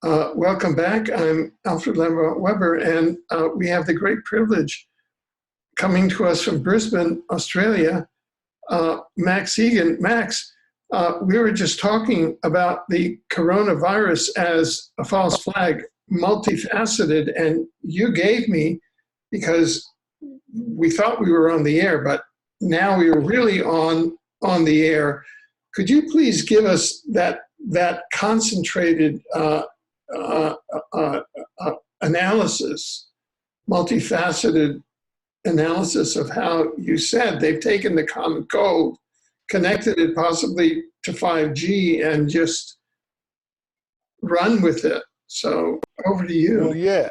Welcome back. I'm Alfred Lambremont Webre, and we have the great privilege coming to us from Brisbane, Australia, Max Igan. Max, we were just talking about the coronavirus as a false flag, multifaceted, and you gave me, because we thought we were on the air, but now we are really on the air. Could you please give us that concentrated uh, uh, analysis, multifaceted analysis of how you said they've taken the common cold, connected it possibly to 5G, and just run with it? So over to Well, you. yeah.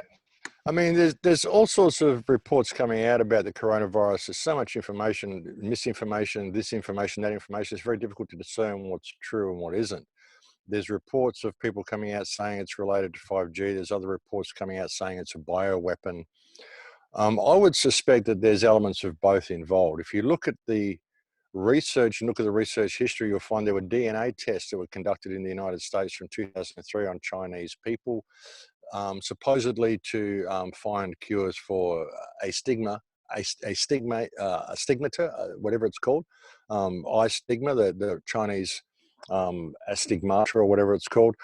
I mean, there's all sorts of reports coming out about the coronavirus. There's so much information, misinformation, this information, that information. It's very difficult to discern what's true and what isn't. There's reports of people coming out saying it's related to 5G. There's other reports coming out saying it's a bioweapon. I would suspect that there's elements of both involved. If you look at the research and look at the research history, you'll find there were DNA tests that were conducted in the United States from 2003 on Chinese people, supposedly to find cures for a stigmata, whatever it's called, eye stigma, the Chinese astigmata or whatever it's called.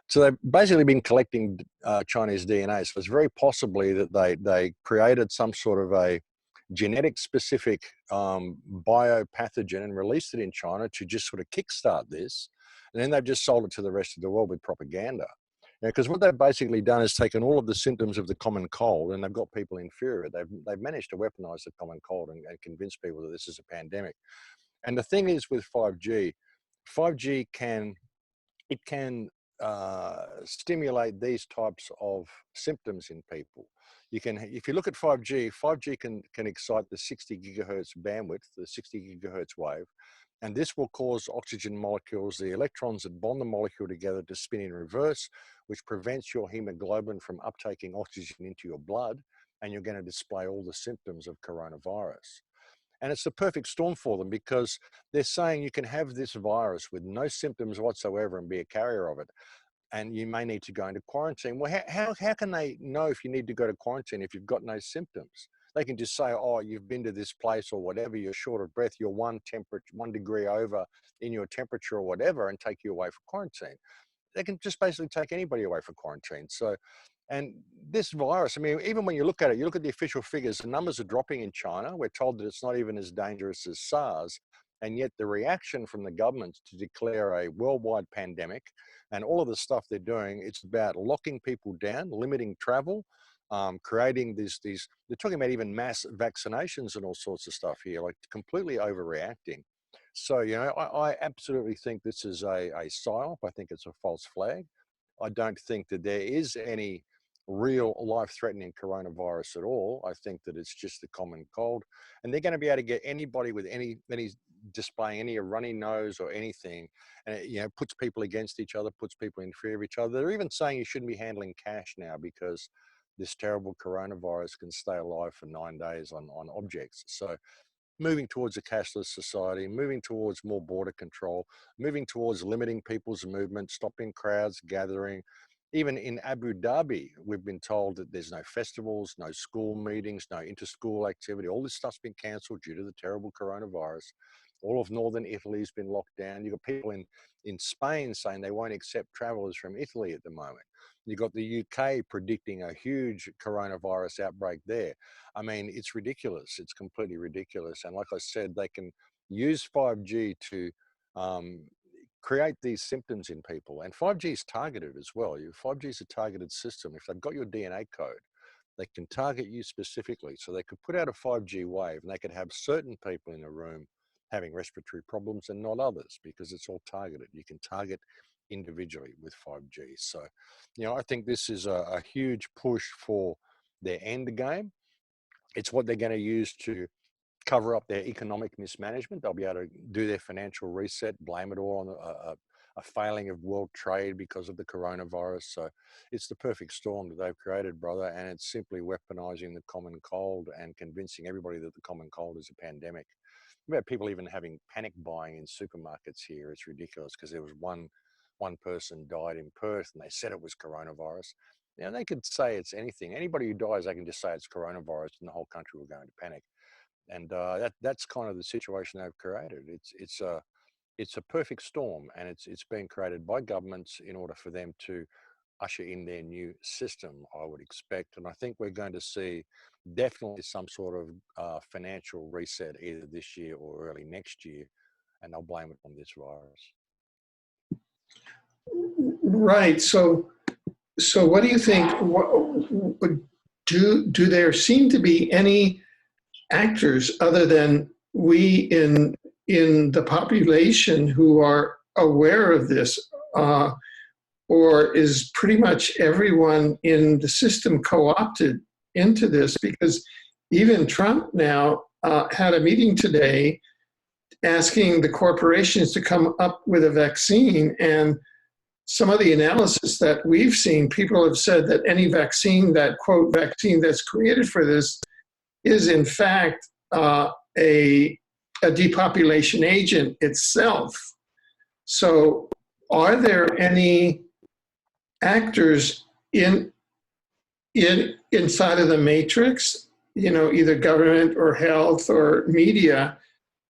So they've basically been collecting Chinese DNA. So it's very possibly that they created some sort of a genetic specific biopathogen and released it in China to just sort of kickstart this. And then they've just sold it to the rest of the world with propaganda. Because what they've basically done is taken all of the symptoms of the common cold and they've got people in fear of it. They've managed to weaponize the common cold and convince people that this is a pandemic. And the thing is with 5G, 5G can stimulate these types of symptoms in people. You can, if you look at 5G, 5G can excite the 60 gigahertz bandwidth, the 60 gigahertz wave, and this will cause oxygen molecules, the electrons that bond the molecule together, to spin in reverse, which prevents your hemoglobin from uptaking oxygen into your blood, and you're going to display all the symptoms of coronavirus. And it's the perfect storm for them because they're saying you can have this virus with no symptoms whatsoever and be a carrier of it. And you may need to go into quarantine. Well, how can they know if you need to go to quarantine if you've got no symptoms? They can just say, oh, you've been to this place or whatever, you're short of breath, you're 1 degree over in your temperature or whatever, and take you away for quarantine. They can just basically take anybody away for quarantine. So, and this virus, I mean, even when you look at it, you look at the official figures, the numbers are dropping in China. We're told that it's not even as dangerous as SARS. And yet the reaction from the government to declare a worldwide pandemic and all of the stuff they're doing, it's about locking people down, limiting travel, creating they're talking about even mass vaccinations and all sorts of stuff here, like completely overreacting. So, you know, I absolutely think this is a psyop. I think it's a false flag. I don't think that there is any real life-threatening coronavirus at all. I think that it's just a common cold, and they're going to be able to get anybody with any displaying any runny nose or anything, and it, you know, puts people against each other, puts people in fear of each other. They're even saying you shouldn't be handling cash now because this terrible coronavirus can stay alive for 9 days on objects. So moving towards a cashless society, moving towards more border control, moving towards limiting people's movement, stopping crowds gathering. Even in Abu Dhabi, we've been told that there's no festivals, no school meetings, no inter-school activity. All this stuff's been cancelled due to the terrible coronavirus. All of northern Italy's been locked down. You've got people in Spain saying they won't accept travellers from Italy at the moment. You've got the UK predicting a huge coronavirus outbreak there. I mean, it's ridiculous. It's completely ridiculous. And like I said, they can use 5G to create these symptoms in people. And 5G is targeted as well. 5G is a targeted system. If they've got your DNA code, they can target you specifically. So they could put out a 5G wave and they could have certain people in a room having respiratory problems and not others because it's all targeted. You can target individually with 5G. So, you know, I think this is a huge push for their end game. It's what they're going to use to cover up their economic mismanagement. They'll be able to do their financial reset, blame it all on a failing of world trade because of the coronavirus. So it's the perfect storm that they've created, brother. And it's simply weaponizing the common cold and convincing everybody that the common cold is a pandemic. About people even having panic buying in supermarkets here. It's ridiculous because there was one one person died in Perth and they said it was coronavirus. Now, they could say it's anything. Anybody who dies, they can just say it's coronavirus and the whole country will go into panic. And that's kind of the situation they've created. It's a perfect storm, and it's been created by governments in order for them to usher in their new system, I would expect. And I think we're going to see definitely some sort of financial reset either this year or early next year, and they'll blame it on this virus. Right. So what do you think? Do there seem to be any actors other than we in the population who are aware of this, or is pretty much everyone in the system co-opted into this? Because even Trump now had a meeting today asking the corporations to come up with a vaccine, and some of the analysis that we've seen, people have said that any vaccine, that quote vaccine that's created for this, is in fact a depopulation agent itself. So are there any actors inside of the matrix, either government or health or media,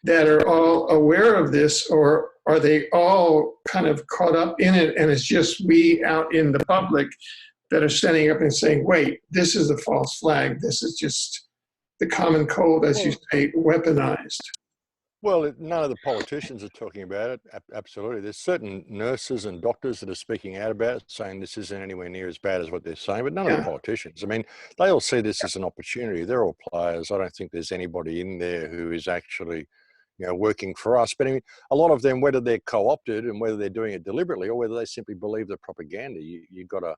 that are all aware of this, or are they all kind of caught up in it and it's just we out in the public that are standing up and saying, wait, this is a false flag, this is just the common cold, as you say, weaponized? Well, none of the politicians are talking about it. Absolutely. There's certain nurses and doctors that are speaking out about it, saying this isn't anywhere near as bad as what they're saying, but none of the politicians. I mean, they all see this as an opportunity. They're all players. I don't think there's anybody in there who is actually, working for us. But I mean, a lot of them, whether they're co-opted and whether they're doing it deliberately or whether they simply believe the propaganda, you got to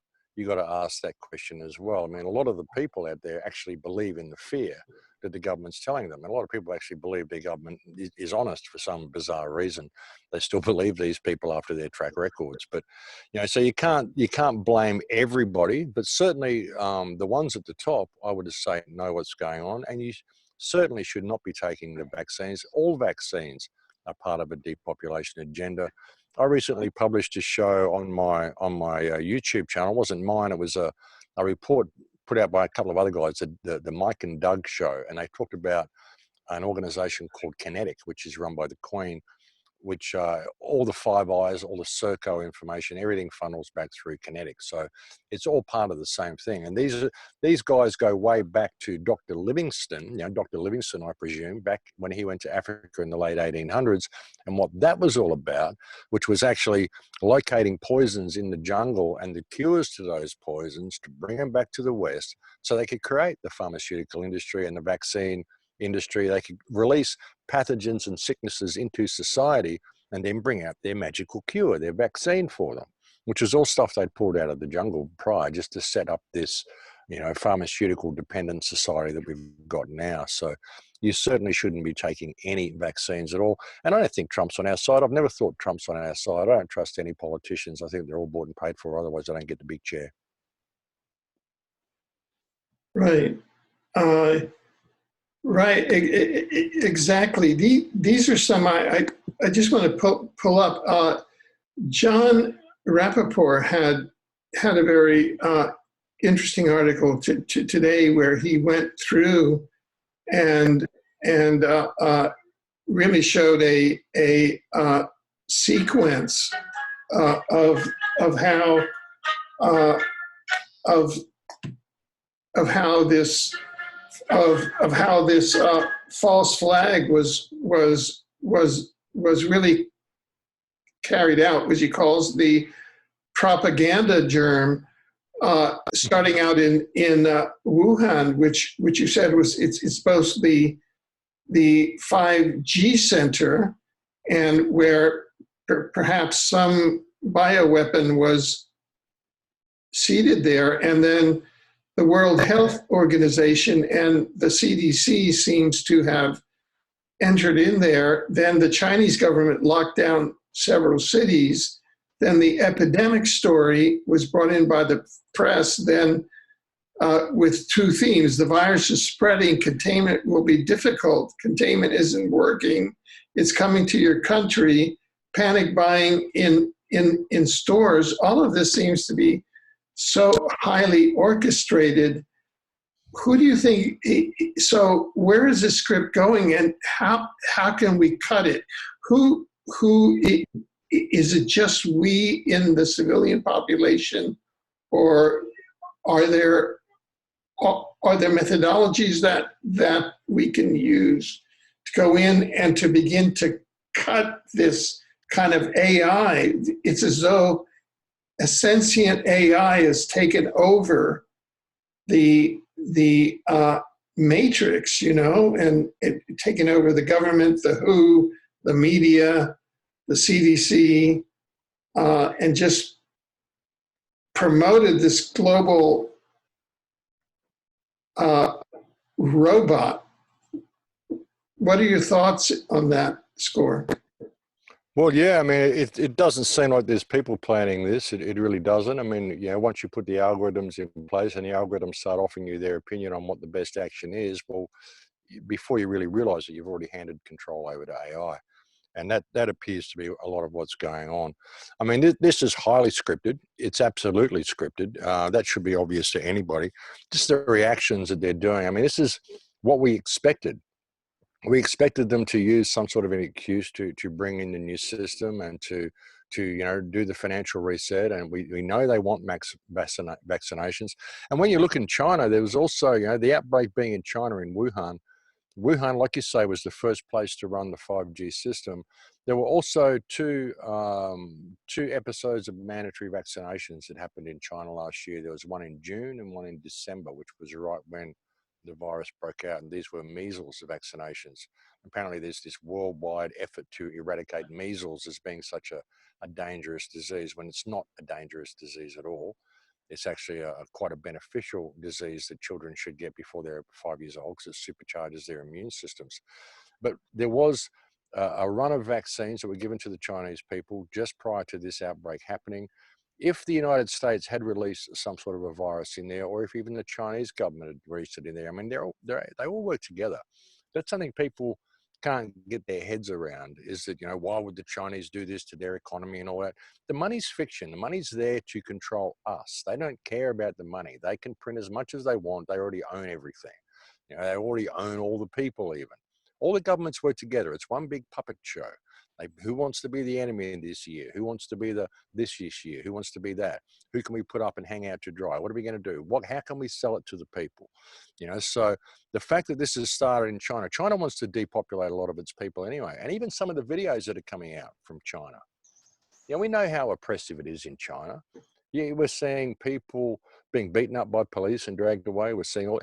ask that question as well. I mean, a lot of the people out there actually believe in the fear that the government's telling them. And a lot of people actually believe their government is honest for some bizarre reason. They still believe these people after their track records. But, so you can't blame everybody, but certainly the ones at the top, I would just say, know what's going on. And you certainly should not be taking the vaccines. All vaccines are part of a depopulation agenda. I recently published a show on my YouTube channel. It wasn't mine. It was a report put out by a couple of other guys, the Mike and Doug show, and they talked about an organization called Kinetic, which is run by the Queen, which all the Five Eyes, all the Serco information, everything funnels back through Kinetic. So it's all part of the same thing. And these guys go way back to Dr. Livingstone, Dr. Livingstone, I presume, back when he went to Africa in the late 1800s, and what that was all about, which was actually locating poisons in the jungle and the cures to those poisons to bring them back to the West so they could create the pharmaceutical industry and the vaccine industry. They could release pathogens and sicknesses into society and then bring out their magical cure, their vaccine for them, which was all stuff they'd pulled out of the jungle prior just to set up this, pharmaceutical dependent society that we've got now. So you certainly shouldn't be taking any vaccines at all. And I don't think Trump's on our side. I've never thought Trump's on our side. I don't trust any politicians. I think they're all bought and paid for, otherwise they don't get the big chair. Right. Right, exactly. These are some I just want to pull up. John Rappaport had a very interesting article today where he went through and really showed a sequence of how this false flag was really carried out, which he calls the propaganda germ, starting out in Wuhan, which you said it's supposed to be the 5G center, and where perhaps some bioweapon was seeded there, and then the World Health Organization and the CDC seems to have entered in there. Then the Chinese government locked down several cities. Then the epidemic story was brought in by the press, then with two themes. The virus is spreading, containment will be difficult, containment isn't working, it's coming to your country, panic buying in in stores, all of this seems to be so highly orchestrated. Who do you think, so where is this script going, and how can we cut it? Who is it, just we in the civilian population, or are there methodologies that we can use to go in and to begin to cut this kind of AI? It's as though a sentient AI has taken over the matrix, you know, and taken over the government, the WHO, the media, the CDC, and just promoted this global robot. What are your thoughts on that score? Well, yeah, I mean, it doesn't seem like there's people planning this. It really doesn't. I mean, you know, once you put the algorithms in place and the algorithms start offering you their opinion on what the best action is, well, before you really realize it, you've already handed control over to AI. And that appears to be a lot of what's going on. I mean, this is highly scripted. It's absolutely scripted. That should be obvious to anybody. Just the reactions that they're doing. I mean, this is what we expected. We expected them to use some sort of an excuse to bring in the new system and to you know, do the financial reset. And we know they want max vaccinations. And when you look in China, there was also, you know, the outbreak being in China in Wuhan. Wuhan, like you say, was the first place to run the 5G system. There were also two episodes of mandatory vaccinations that happened in China last year. There was one in June and one in December, which was right when the virus broke out, and these were measles vaccinations. Apparently there's this worldwide effort to eradicate measles as being such a dangerous disease, when it's not a dangerous disease at all. It's actually quite a beneficial disease that children should get before they're 5 years old, because it supercharges their immune systems. But there was a run of vaccines that were given to the Chinese people just prior to this outbreak happening. If the United States had released some sort of a virus in there, or if even the Chinese government had released it in there, I mean, they all work together. That's something people can't get their heads around, is that, you know, why would the Chinese do this to their economy and all that? The money's fiction. The money's there to control us. They don't care about the money. They can print as much as they want. They already own everything. You know, they already own all the people even. All the governments work together. It's one big puppet show. Like, who wants to be the enemy in this year? Who wants to be this year? Who wants to be that? Who can we put up and hang out to dry? What are we going to do? How can we sell it to the people? You know, so the fact that this has started in China, China wants to depopulate a lot of its people anyway. And even some of the videos that are coming out from China, you know, we know how oppressive it is in China. Yeah, we're seeing people being beaten up by police and dragged away. We're seeing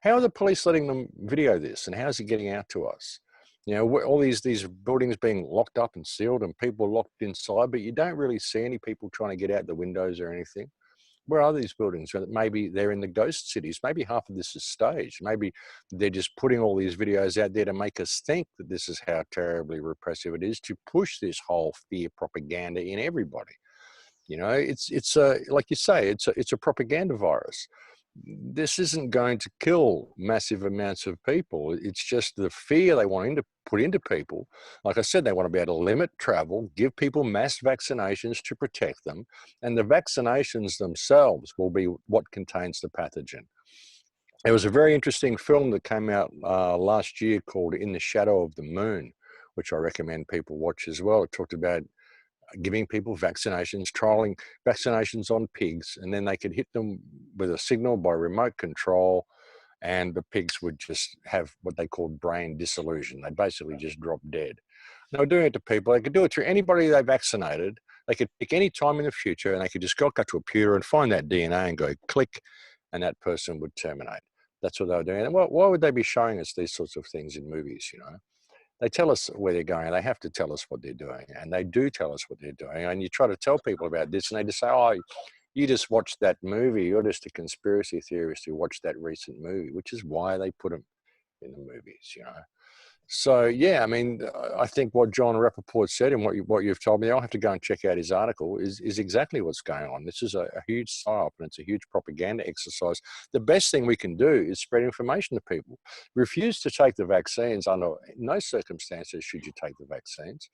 how are the police letting them video this, and how's it getting out to us? You know, all these buildings being locked up and sealed and people locked inside, but you don't really see any people trying to get out the windows or anything. Where are these buildings? Maybe they're in the ghost cities. Maybe half of this is staged. Maybe they're just putting all these videos out there to make us think that this is how terribly repressive it is, to push this whole fear propaganda in everybody. You know, it's like you say, it's a propaganda virus. This isn't going to kill massive amounts of people. It's just the fear they want to put into people. Like I said, they want to be able to limit travel, give people mass vaccinations to protect them, and the vaccinations themselves will be what contains the pathogen. There was a very interesting film that came out last year called In the Shadow of the Moon, which I recommend people watch as well. It talked about giving people vaccinations, trialing vaccinations on pigs, and then they could hit them with a signal by remote control, and the pigs would just have what they called brain dissolution. They basically just drop dead. They were doing it to people. They could do it to anybody they vaccinated. They could pick any time in the future, and they could just go to a computer and find that DNA and go click, and that person would terminate. That's what they were doing. And why would they be showing us these sorts of things in movies, you know? They tell us where they're going, and they have to tell us what they're doing, and they do tell us what they're doing. And you try to tell people about this, and they just say, oh, you just watched that movie. You're just a conspiracy theorist who watched that recent movie, which is why they put them in the movies, you know. So, yeah, I mean, I think what John Rappaport said and what you've told me, I'll have to go and check out his article, is exactly what's going on. This is a huge psyop, and it's a huge propaganda exercise. The best thing we can do is spread information to people. Refuse to take the vaccines under no circumstances should you take the vaccines.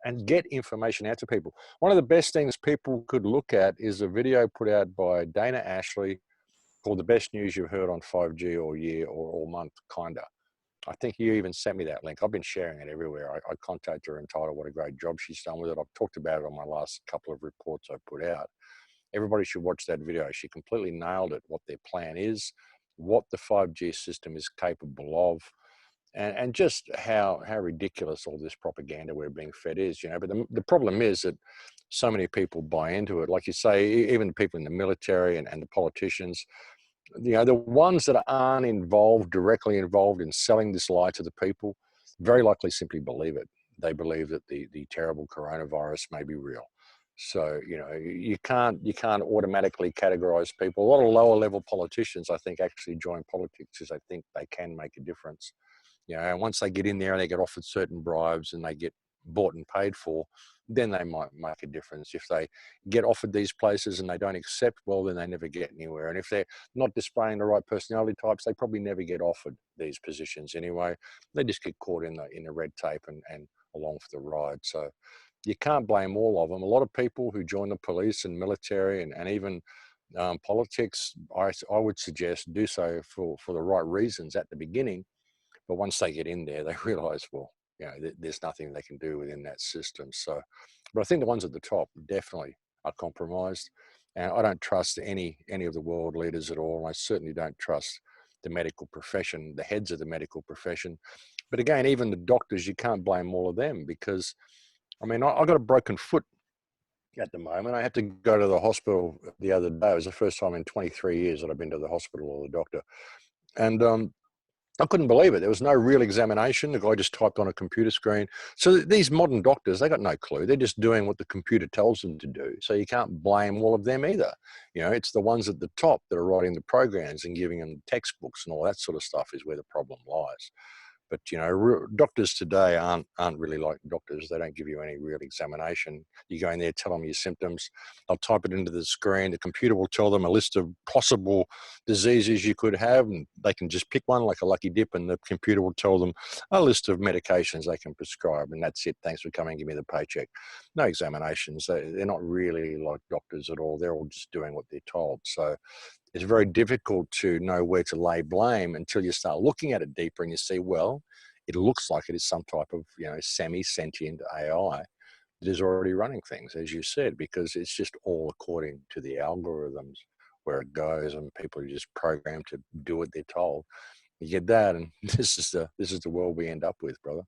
and get information out to people. One of the best things people could look at is a video put out by Dana Ashlie called The Best News You've Heard on 5G All Year or All Month, kinda. I think you even sent me that link. I've been sharing it everywhere. I contacted her and told her what a great job she's done with it. I've talked about it on my last couple of reports I put out. Everybody should watch that video. She completely nailed it, what their plan is, what the 5G system is capable of, and just how ridiculous all this propaganda we're being fed is, you know. But the problem is that so many people buy into it. Like you say, even the people in the military and the politicians, you know, the ones that aren't directly involved in selling this lie to the people, very likely simply believe it. They believe that the terrible coronavirus may be real. So, you know, you can't automatically categorize people. A lot of lower level politicians, I think, actually join politics because they think they can make a difference. You know, and once they get in there and they get offered certain bribes and they get bought and paid for, then they might make a difference. If they get offered these places and they don't accept, well, then they never get anywhere. And if they're not displaying the right personality types, they probably never get offered these positions anyway. They just get caught in the red tape and along for the ride. So you can't blame all of them. A lot of people who join the police and military and even politics, I would suggest do so for the right reasons at the beginning. But once they get in there, they realize, well, you know, there's nothing they can do within that system. So, but I think the ones at the top definitely are compromised. And I don't trust any of the world leaders at all. And I certainly don't trust the medical profession, the heads of the medical profession. But again, even the doctors, you can't blame all of them because, I mean, I got a broken foot at the moment. I had to go to the hospital the other day. It was the first time in 23 years that I've been to the hospital or the doctor. And I couldn't believe it. There was no real examination. The guy just typed on a computer screen. So these modern doctors, they got no clue. They're just doing what the computer tells them to do. So you can't blame all of them either. You know, it's the ones at the top that are writing the programs and giving them textbooks and all that sort of stuff is where the problem lies. But, you know, doctors today aren't really like doctors. They don't give you any real examination. You go in there, tell them your symptoms. They'll type it into the screen. The computer will tell them a list of possible diseases you could have, and they can just pick one like a lucky dip, and the computer will tell them a list of medications they can prescribe, and that's it. Thanks for coming. Give me the paycheck. No examinations. They're not really like doctors at all. They're all just doing what they're told. So it's very difficult to know where to lay blame until you start looking at it deeper and you see, well, it looks like it is some type of, you know, semi-sentient AI that is already running things, as you said, because it's just all according to the algorithms where it goes, and people are just programmed to do what they're told. You get that, and this is the world we end up with, brother.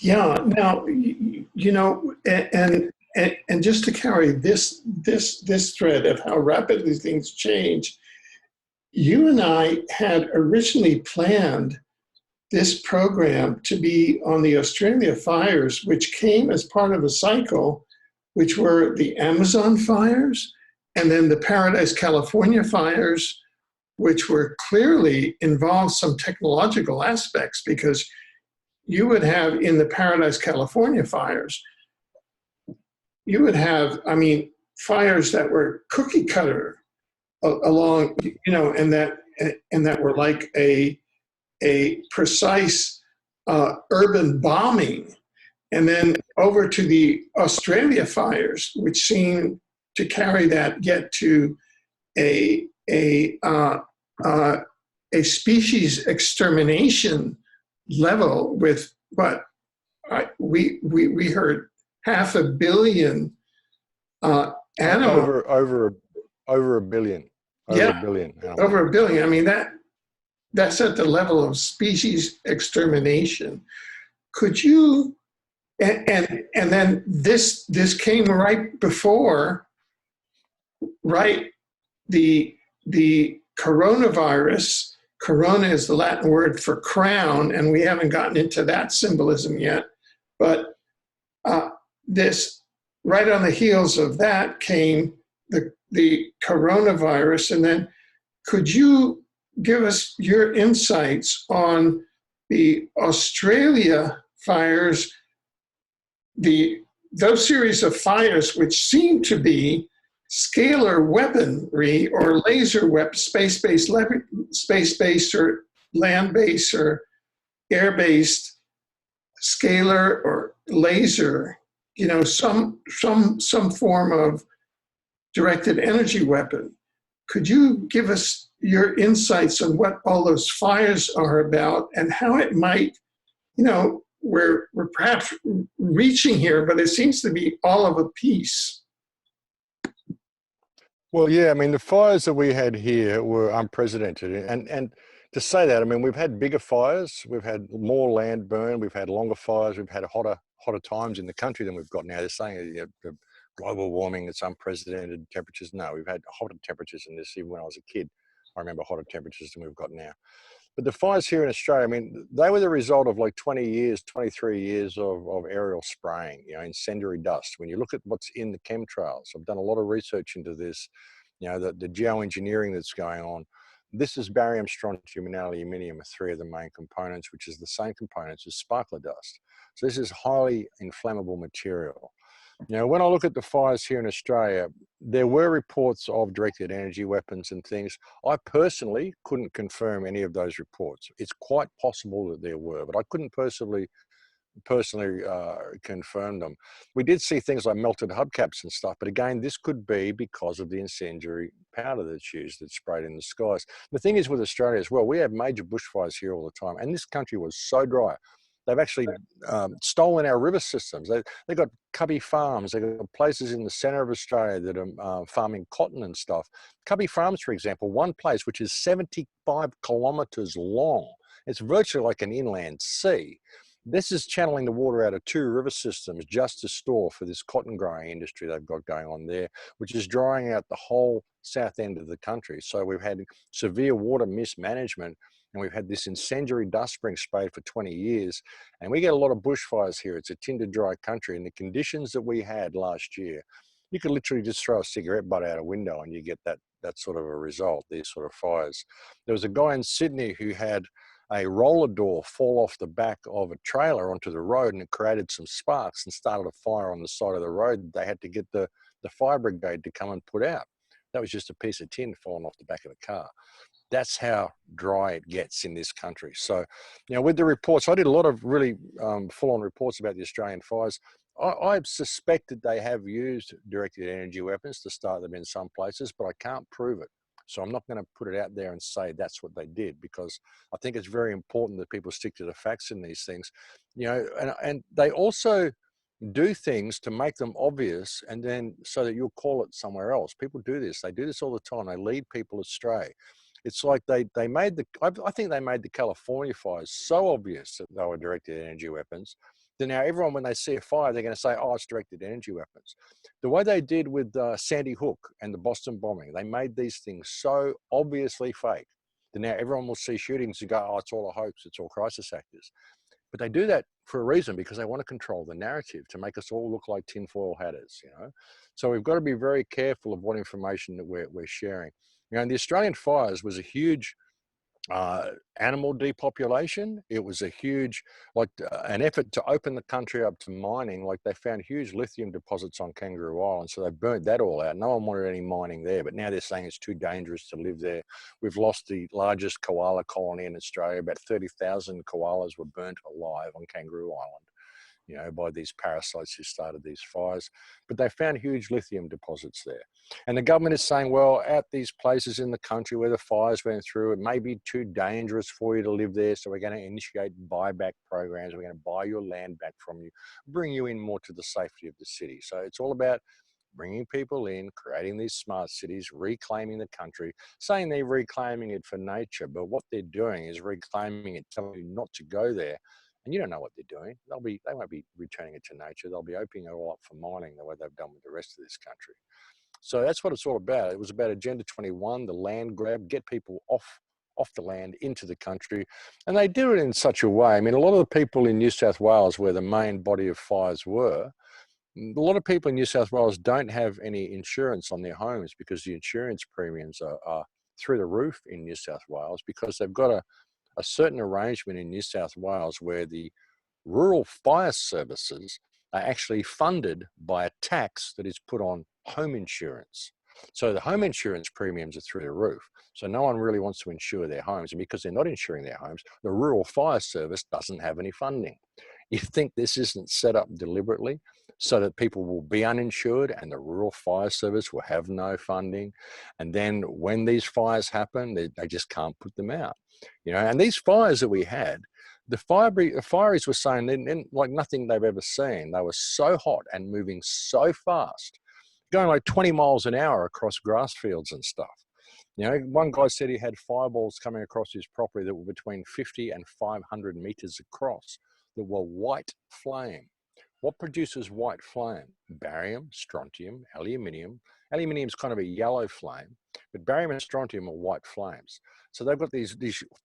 Yeah. Now, you know, and just to carry this thread of how rapidly things change, you and I had originally planned this program to be on the Australia fires, which came as part of a cycle, which were the Amazon fires and then the Paradise, California fires, which were clearly involved some technological aspects, because you would have in the Paradise, California fires, you would have, I mean, fires that were cookie cutter along, you know, and that were like a precise urban bombing. And then over to the Australia fires, which seemed to carry that, get to a species extermination level with what we heard 500 million animals. Over a billion. Yeah, a billion. Over a billion. I mean, that's at the level of species extermination. Could you, and then this came right before, right, the coronavirus. Corona is the Latin word for crown, and we haven't gotten into that symbolism yet. But this, right on the heels of that came the coronavirus. And then could you give us your insights on the Australia fires, those series of fires which seem to be scalar weaponry or laser space-based or land-based or air-based scalar or laser, you know, some form of directed energy weapon. Could you give us your insights on what all those fires are about and how it might, you know, we're perhaps reaching here, but it seems to be all of a piece. Well, yeah, I mean, the fires that we had here were unprecedented. And to say that, I mean, we've had bigger fires, we've had more land burn, we've had longer fires, we've had hotter times in the country than we've got now. They're saying the global warming, it's unprecedented temperatures. No, we've had hotter temperatures in this even when I was a kid. I remember hotter temperatures than we've got now. But the fires here in Australia, I mean, they were the result of like 20 years, 23 years of aerial spraying, you know, incendiary dust. When you look at what's in the chemtrails, I've done a lot of research into this, you know, the geoengineering that's going on. This is barium, strontium, and aluminium are three of the main components, which is the same components as sparkler dust. So this is highly inflammable material. You know, when I look at the fires here in Australia, there were reports of directed energy weapons and things. I personally couldn't confirm any of those reports. It's quite possible that there were, but I couldn't personally confirm them. We did see things like melted hubcaps and stuff, but again, this could be because of the incendiary powder that's used, that's sprayed in the skies. The thing is with Australia as well, we have major bushfires here all the time, and this country was so dry. They've actually stolen our river systems. They've got cubby farms. They've got places in the centre of Australia that are farming cotton and stuff. Cubby farms, for example, one place which is 75 kilometres long. It's virtually like an inland sea. This is channeling the water out of two river systems just to store for this cotton growing industry they've got going on there, which is drying out the whole south end of the country. So we've had severe water mismanagement, and we've had this incendiary dust spring sprayed for 20 years, and we get a lot of bushfires here. It's a tinder dry country, and the conditions that we had last year, you could literally just throw a cigarette butt out a window and you get that sort of a result, these sort of fires. There was a guy in Sydney who had a roller door fall off the back of a trailer onto the road, and it created some sparks and started a fire on the side of the road. They had to get the fire brigade to come and put out. That was just a piece of tin falling off the back of the car. That's how dry it gets in this country. So, you know, with the reports, I did a lot of really full-on reports about the Australian fires. I suspected they have used directed energy weapons to start them in some places, but I can't prove it. So I'm not going to put it out there and say that's what they did, because I think it's very important that people stick to the facts in these things. You know, and they also do things to make them obvious, and then so that you'll call it somewhere else. People do this. They do this all the time. They lead people astray. It's like they made I think they made the California fires so obvious that they were directed energy weapons that now everyone, when they see a fire, they're going to say, oh, it's directed energy weapons. The way they did with Sandy Hook and the Boston bombing, they made these things so obviously fake that now everyone will see shootings and go, oh, it's all a hoax, it's all crisis actors. But they do that for a reason, because they want to control the narrative to make us all look like tinfoil hatters, you know. So we've got to be very careful of what information that we're sharing. You know, and the Australian fires was a huge animal depopulation. It was a huge, an effort to open the country up to mining. Like, they found huge lithium deposits on Kangaroo Island, so they burnt that all out. No one wanted any mining there, but now they're saying it's too dangerous to live there. We've lost the largest koala colony in Australia. About 30,000 koalas were burnt alive on Kangaroo Island, you know, by these parasites who started these fires. But they found huge lithium deposits there. And the government is saying, well, at these places in the country where the fires went through, it may be too dangerous for you to live there, so we're going to initiate buyback programs. We're going to buy your land back from you, bring you in more to the safety of the city. So it's all about bringing people in, creating these smart cities, reclaiming the country, saying they're reclaiming it for nature, but what they're doing is reclaiming it, telling you not to go there. And you don't know what they're doing. They won't be returning it to nature. They'll be opening it all up for mining the way they've done with the rest of this country. So that's what it's all about. It was about Agenda 21, the land grab, get people off the land into the country. And they do it in such a way. I mean, a lot of the people in New South Wales, where the main body of fires were, a lot of people in New South Wales don't have any insurance on their homes, because the insurance premiums are through the roof in New South Wales, because they've got a certain arrangement in New South Wales where the rural fire services are actually funded by a tax that is put on home insurance. So the home insurance premiums are through the roof. So no one really wants to insure their homes. And because they're not insuring their homes, the rural fire service doesn't have any funding. You think this isn't set up deliberately so that people will be uninsured and the rural fire service will have no funding? And then when these fires happen, they just can't put them out. You know, and these fires that we had, the fireys were saying like nothing they've ever seen. They were so hot and moving so fast, going like 20 miles an hour across grass fields and stuff. You know, one guy said he had fireballs coming across his property that were between 50 and 500 meters across that were white flame. What produces white flame? Barium, strontium, aluminium. Aluminium is kind of a yellow flame, but barium and strontium are white flames. So they've got these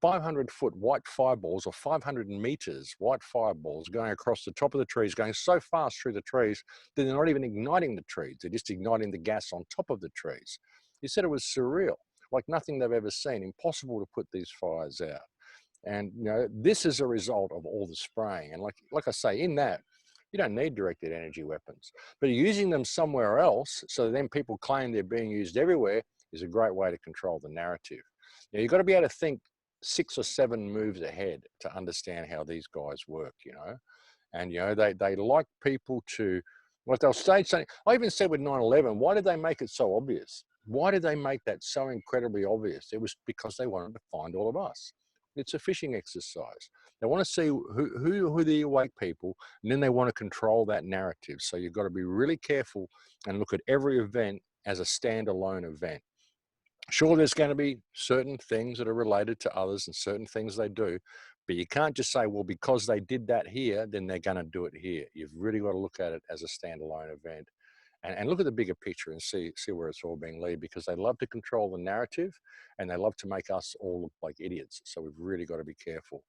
500-foot white fireballs, or 500 meters white fireballs, going across the top of the trees, going so fast through the trees that they're not even igniting the trees. They're just igniting the gas on top of the trees. He said it was surreal, like nothing they've ever seen. Impossible to put these fires out. And you know, this is a result of all the spraying. And like I say, in that, you don't need directed energy weapons, but using them somewhere else so then people claim they're being used everywhere is a great way to control the narrative. Now, you've got to be able to think 6 or 7 moves ahead to understand how these guys work, you know. And, you know, they like people to, like they'll say something. I even said with 9/11, why did they make it so obvious? Why did they make that so incredibly obvious? It was because they wanted to find all of us. It's a fishing exercise. They want to see who are the awake people, and then they want to control that narrative. So you've got to be really careful and look at every event as a standalone event. Sure, there's going to be certain things that are related to others and certain things they do, but you can't just say, well, because they did that here, then they're going to do it here. You've really got to look at it as a standalone event and look at the bigger picture and see where it's all being led, because they love to control the narrative and they love to make us all look like idiots. So we've really got to be careful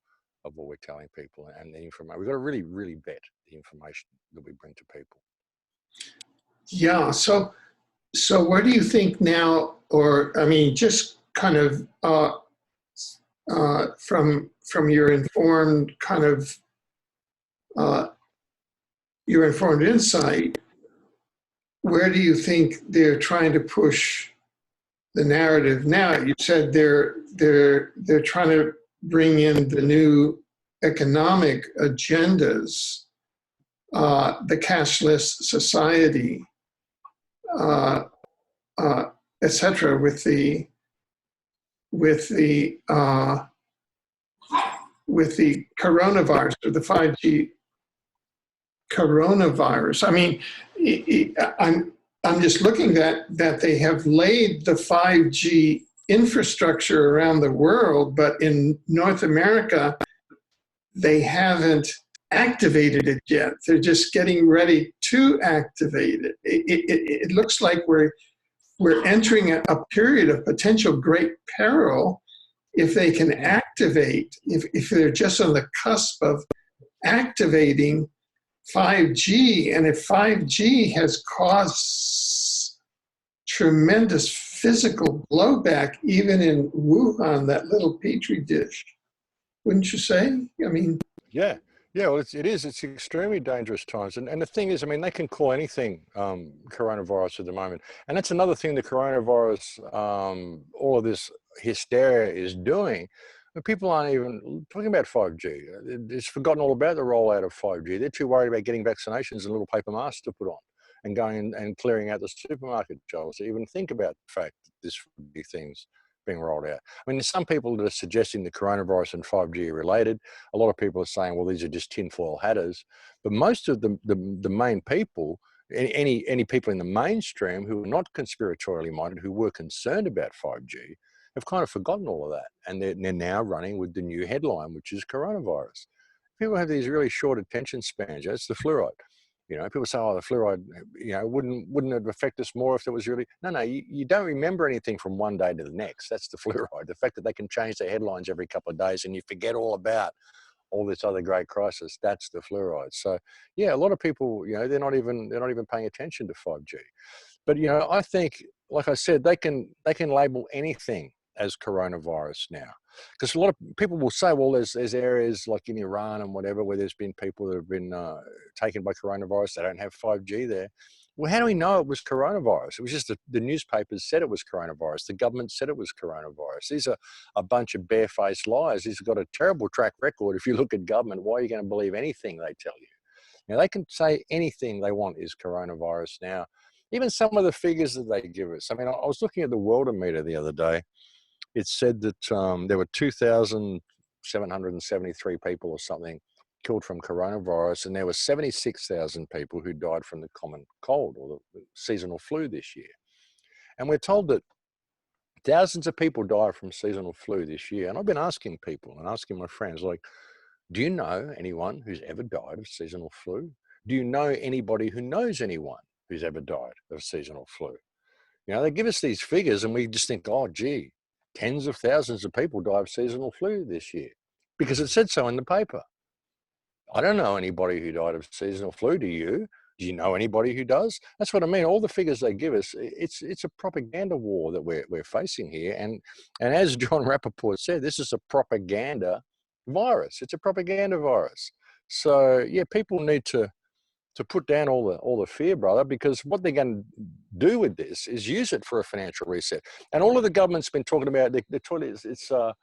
of what we're telling people and the information. We've got to really, really vet the information that we bring to people. Yeah. So where do you think now, or I mean, just kind of from your informed kind of your informed insight, where do you think they're trying to push the narrative now? You said they're trying to bring in the new economic agendas, the cashless society, etc. with the coronavirus, or the 5G coronavirus. I mean, I'm just looking at that they have laid the 5G infrastructure around the world, but in North America, they haven't activated it yet. They're just getting ready to activate it. It looks like we're entering a period of potential great peril if they can activate, if they're just on the cusp of activating 5G. And if 5G has caused tremendous physical blowback, even in Wuhan, that little petri dish, wouldn't you say? I mean, yeah, well, it is. It's extremely dangerous times. And the thing is, I mean, they can call anything coronavirus at the moment. And that's another thing the coronavirus, all of this hysteria is doing. But people aren't even talking about 5G. It's forgotten all about the rollout of 5G. They're too worried about getting vaccinations and little paper masks to put on and going and clearing out the supermarket shelves to even think about the fact that this would be things being rolled out. I mean, there's some people that are suggesting the coronavirus and 5G are related. A lot of people are saying, well, these are just tinfoil hatters. But most of the main people, any people in the mainstream who are not conspiratorially minded, who were concerned about 5G, have kind of forgotten all of that. And they're now running with the new headline, which is coronavirus. People have these really short attention spans. It's the fluoride. You know, people say, oh, the fluoride, you know, wouldn't it affect us more if it was really... No, you don't remember anything from one day to the next. That's the fluoride. The fact that they can change their headlines every couple of days and you forget all about all this other great crisis, that's the fluoride. So, yeah, a lot of people, you know, they're not even paying attention to 5G. But, you know, I think, like I said, they can label anything as coronavirus now, because a lot of people will say, well, there's areas like in Iran and whatever where there's been people that have been taken by coronavirus. They don't have 5G there. Well, how do we know it was coronavirus? It was just the newspapers said it was coronavirus. The government said it was coronavirus. These are a bunch of barefaced lies. These have got a terrible track record. If you look at government, why are you going to believe anything they tell you? Now, they can say anything they want is coronavirus now. Even some of the figures that they give us. I mean, I was looking at the Worldometer the other day. It said that there were 2,773 people or something killed from coronavirus, and there were 76,000 people who died from the common cold or the seasonal flu this year. And we're told that thousands of people die from seasonal flu this year. And I've been asking people and asking my friends, like, do you know anyone who's ever died of seasonal flu? Do you know anybody who knows anyone who's ever died of seasonal flu? You know, they give us these figures and we just think, oh, gee, tens of thousands of people die of seasonal flu this year because it said so in the paper. I don't know anybody who died of seasonal flu. Do you? Do you know anybody who does? That's what I mean. All the figures they give us, it's a propaganda war that we're facing here. And as John Rappaport said, this is a propaganda virus. It's a propaganda virus. So yeah, people need to put down all the fear, brother, because what they're going to do with this is use it for a financial reset. And all of the government's been talking about, the toilet, it's the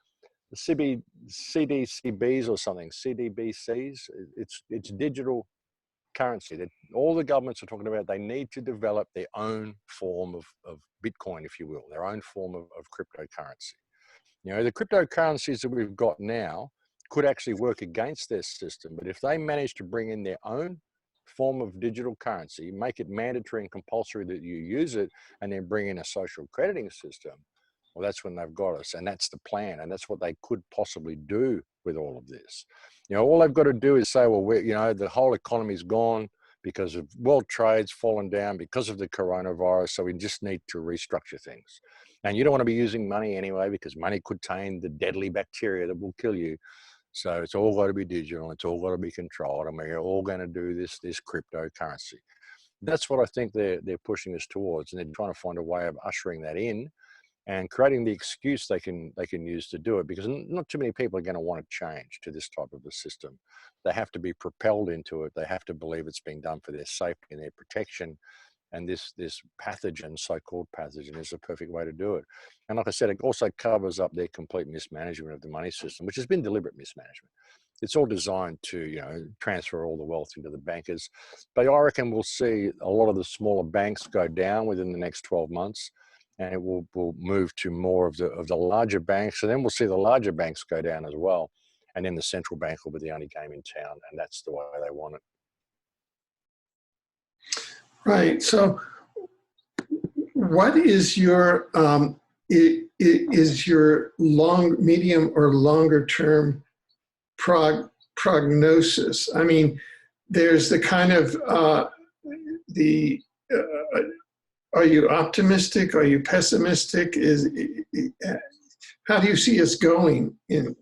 CDCBs or something, CDBCs. It's digital currency that all the governments are talking about. They need to develop their own form of Bitcoin, if you will, their own form of cryptocurrency. You know, the cryptocurrencies that we've got now could actually work against their system, but if they manage to bring in their own form of digital currency, make it mandatory and compulsory that you use it, and then bring in a social crediting system, well, that's when they've got us. And that's the plan. And that's what they could possibly do with all of this. You know, all they've got to do is say, well, you know, the whole economy's gone because of world trade's fallen down because of the coronavirus. So we just need to restructure things. And you don't want to be using money anyway, because money contains the deadly bacteria that will kill you. So it's all got to be digital. It's all got to be controlled. And we're all going to do this cryptocurrency. That's what I think they're pushing us towards. And they're trying to find a way of ushering that in and creating the excuse they can use to do it, because not too many people are going to want to change to this type of a system. They have to be propelled into it. They have to believe it's being done for their safety and their protection. And this pathogen, so-called pathogen, is the perfect way to do it. And like I said, it also covers up their complete mismanagement of the money system, which has been deliberate mismanagement. It's all designed to, you know, transfer all the wealth into the bankers. But I reckon we'll see a lot of the smaller banks go down within the next 12 months. And it will move to more of the larger banks. And then we'll see the larger banks go down as well. And then the central bank will be the only game in town. And that's the way they want it. Right. So what is your medium or longer term prognosis? I mean, there's the kind of are you optimistic? Are you pessimistic? How do you see us going in?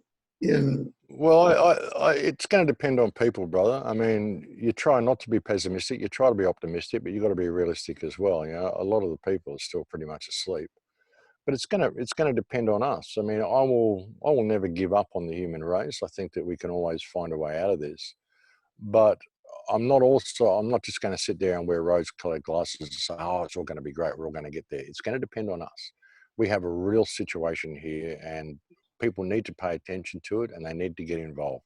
Well, it's going to depend on people, brother. I mean, you try not to be pessimistic. You try to be optimistic, but you got to be realistic as well. You know, a lot of the people are still pretty much asleep. But it's going to depend on us. I mean, I will never give up on the human race. I think that we can always find a way out of this. But I'm not just going to sit there and wear rose-colored glasses and say, oh, it's all going to be great. We're all going to get there. It's going to depend on us. We have a real situation here, and people need to pay attention to it, and they need to get involved.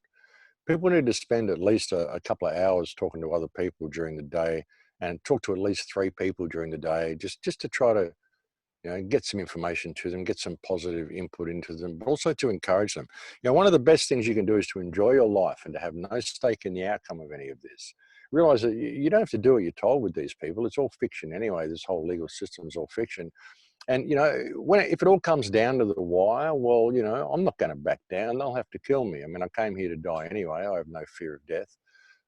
People need to spend at least a couple of hours talking to other people during the day, and talk to at least 3 people during the day, just to try to, you know, get some information to them, get some positive input into them, but also to encourage them. You know, one of the best things you can do is to enjoy your life and to have no stake in the outcome of any of this. Realize that you don't have to do what you're told with these people. It's all fiction anyway. This whole legal system is all fiction. And, you know, if it all comes down to the wire, well, you know, I'm not going to back down. They'll have to kill me. I mean, I came here to die anyway. I have no fear of death.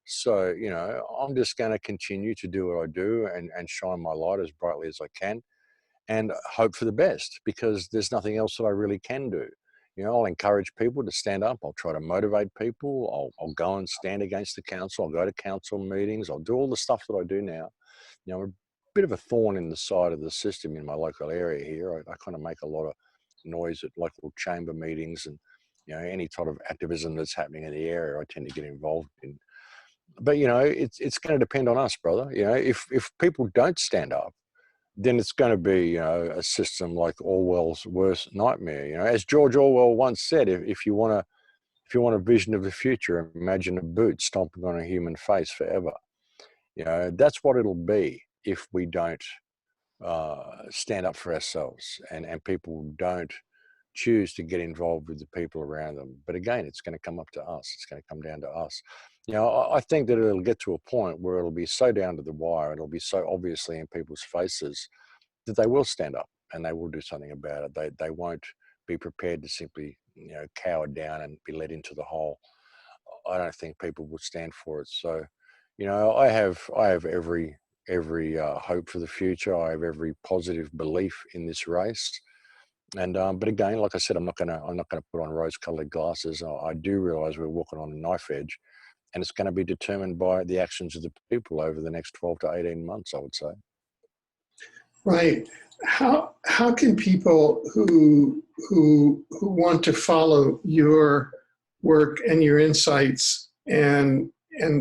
So, you know, I'm just going to continue to do what I do and shine my light as brightly as I can, and hope for the best, because there's nothing else that I really can do. You know, I'll encourage people to stand up. I'll try to motivate people. I'll go and stand against the council. I'll go to council meetings. I'll do all the stuff that I do now. You know, I'm a bit of a thorn in the side of the system in my local area here. I kind of make a lot of noise at local chamber meetings, and, you know, any type of activism that's happening in the area, I tend to get involved in. But you know, it's going to depend on us, brother. You know, if people don't stand up, then it's going to be, you know, a system like Orwell's worst nightmare. You know, as George Orwell once said, if you want a vision of the future, imagine a boot stomping on a human face forever. You know, that's what it'll be if we don't stand up for ourselves, and people don't choose to get involved with the people around them. But again, it's going to come up to us. It's going to come down to us. You know, I think that it'll get to a point where it'll be so down to the wire, it'll be so obviously in people's faces that they will stand up and they will do something about it. They won't be prepared to simply, you know, cower down and be led into the hole. I don't think people will stand for it. So, you know, I have every hope for the future. I have every positive belief in this race. And but again, like I said, I'm not gonna put on rose-colored glasses. I do realize we're walking on a knife edge, and it's going to be determined by the actions of the people over the next 12 to 18 months, I would say. Right. How can people who want to follow your work and your insights and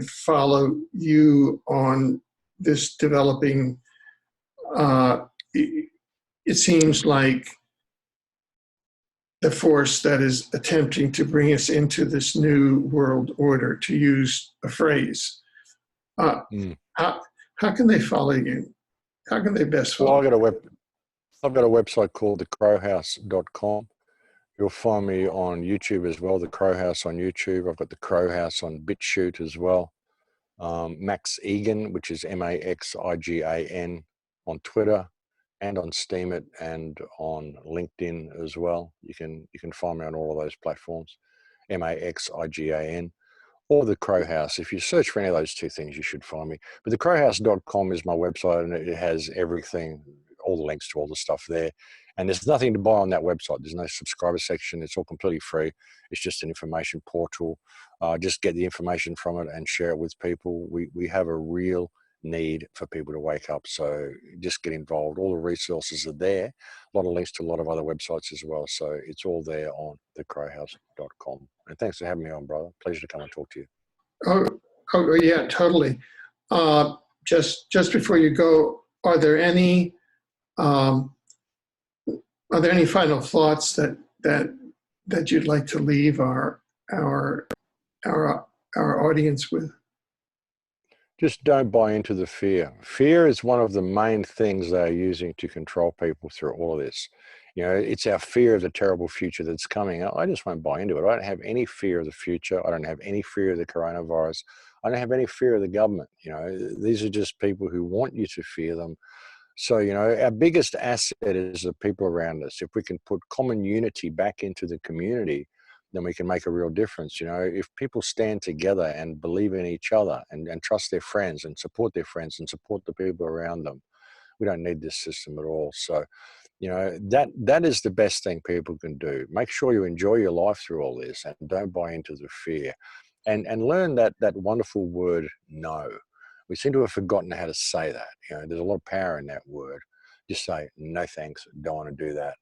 follow you on this developing, it seems like the force that is attempting to bring us into this new world order, to use a phrase. How can they follow you? How can they best follow? Well, I've got a website called thecrowhouse.com. You'll find me on YouTube as well, The Crow House on YouTube. I've got The Crow House on BitChute as well. Max Igan, which is MAXIGAN, on Twitter and on Steemit and on LinkedIn as well. You can find me on all of those platforms, MAXIGAN, or The Crow House. If you search for any of those two things, you should find me. But thecrowhouse.com is my website, and it has everything, all the links to all the stuff there. And there's nothing to buy on that website. There's no subscriber section. It's all completely free. It's just an information portal. Just get the information from it and share it with people. We have a real need for people to wake up. So just get involved. All the resources are there. A lot of links to a lot of other websites as well. So it's all there on thecrowhouse.com. And thanks for having me on, brother. Pleasure to come and talk to you. Oh yeah, totally. Just before you go, are there any final thoughts that you'd like to leave our audience with? Just don't buy into the fear. Fear is one of the main things they are using to control people through all of this. You know, it's our fear of the terrible future that's coming. I just won't buy into it. I don't have any fear of the future. I don't have any fear of the coronavirus. I don't have any fear of the government. You know, these are just people who want you to fear them. So, you know, our biggest asset is the people around us. If we can put common unity back into the community, then we can make a real difference. You know, if people stand together and believe in each other and trust their friends and support their friends and support the people around them, we don't need this system at all. So, you know, that is the best thing people can do. Make sure you enjoy your life through all this and don't buy into the fear, and learn that wonderful word, no. We seem to have forgotten how to say that. You know, there's a lot of power in that word. Just say, no thanks, don't want to do that.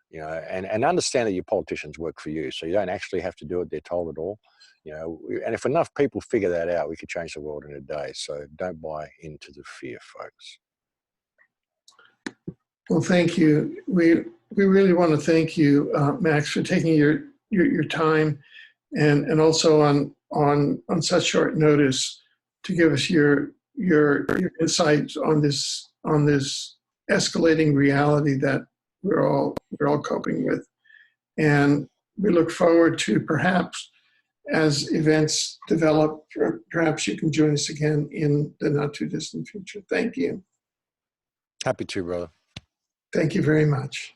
You know, and understand that your politicians work for you. So you don't actually have to do it. They're told it all. You know, and if enough people figure that out, we could change the world in a day. So don't buy into the fear, folks. Well, thank you. We really want to thank you, Max, for taking your time and also on such short notice to give us your insights on this escalating reality that we're all coping with. And we look forward to, perhaps as events develop, perhaps you can join us again in the not too distant future. Thank you. Happy to, brother. Thank you very much.